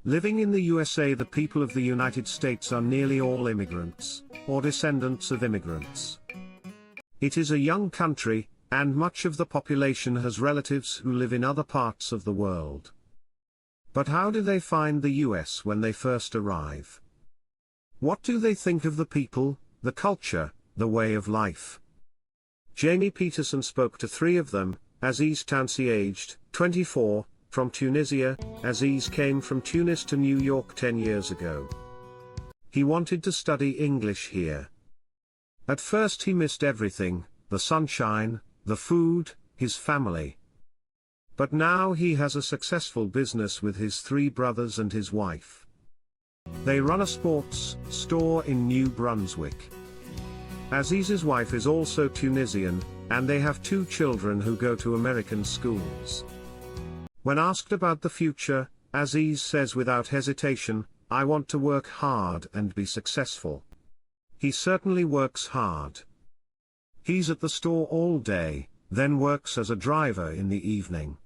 Living in the USA, the people of the United States are nearly all immigrants, or descendants of immigrants. It is a young country, and much of the population has relatives who live in other parts of the world. But how do they find the US when they first arrive? What do they think of the people, the culture, the way of life? Jamie Peterson spoke to three of them. Aziz Tounsi, aged 24, from Tunisia. Aziz came from Tunis to New York 10 years ago. He wanted to study English here. At first he missed everything, the sunshine, the food, his family. But now he has a successful business with his three brothers and his wife. They run a sports store in New Brunswick. Aziz's wife is also Tunisian, and they have two children who go to American schools. When asked about the future, Aziz says without hesitation, "I want to work hard and be successful." He certainly works hard. He's at the store all day, then works as a driver in the evening.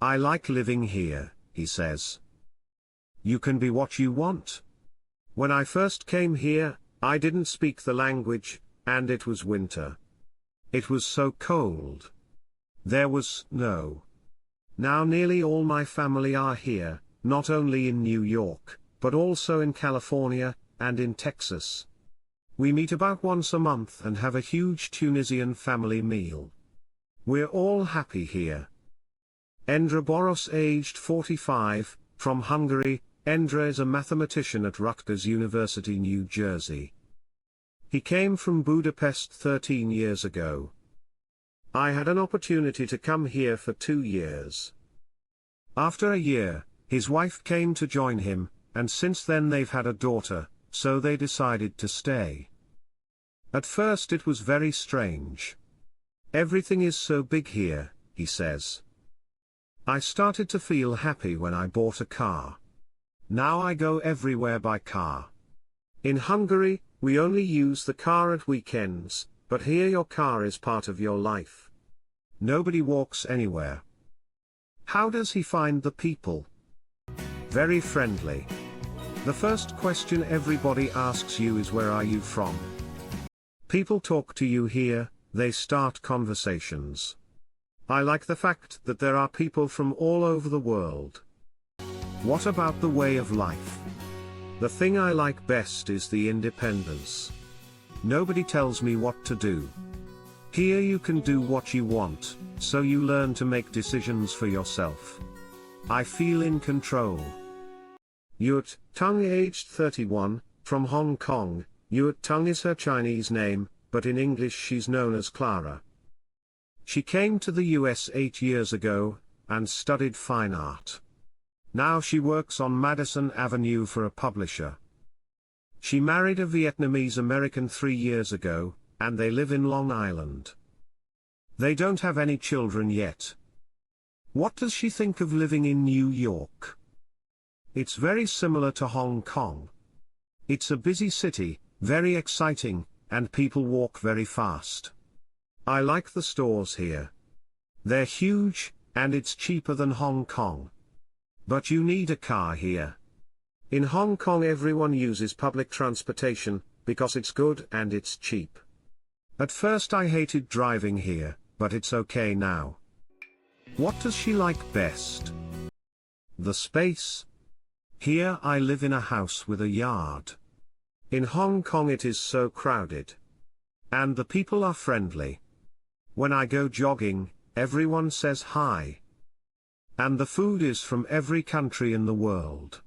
"I like living here," he says. "You can be what you want." "When I first came here, I didn't speak the language, and it was winter. It was so cold. There was snow. Now nearly all my family are here, not only in New York, but also in California, and in Texas. We meet about once a month and have a huge Tunisian family meal. We're all happy here." Endre Boros, aged 45, from Hungary. Endre is a mathematician at Rutgers University, New Jersey. He came from Budapest 13 years ago. "I had an opportunity to come here for 2 years. After a year, his wife came to join him, and since then they've had a daughter, so they decided to stay. At first it was very strange. Everything is so big here," he says. "I started to feel happy when I bought a car. Now I go everywhere by car. In Hungary, we only use the car at weekends, but here your car is part of your life. Nobody walks anywhere." How does he find the people? Very friendly. The first question everybody asks you is, "Where are you from?" People talk to you here, they start conversations. I like the fact that there are people from all over the world. What about the way of life? The thing I like best is the independence. Nobody tells me what to do. Here you can do what you want, so you learn to make decisions for yourself. I feel in control. Yuet Tung, aged 31, from Hong Kong. Yuet Tung is her Chinese name, but in English she's known as Clara. She came to the US 8 years ago, and studied fine art. Now she works on Madison Avenue for a publisher. She married a Vietnamese American 3 years ago, and they live in Long Island. They don't have any children yet. What does she think of living in New York? It's very similar to Hong Kong. It's a busy city, very exciting, and people walk very fast. I like the stores here. They're huge, and it's cheaper than Hong Kong. But you need a car here. In Hong Kong everyone uses public transportation, because it's good and it's cheap. At first I hated driving here, but it's okay now. What does she like best? The space. Here I live in a house with a yard. In Hong Kong it is so crowded. And the people are friendly. When I go jogging, everyone says hi. And the food is from every country in the world.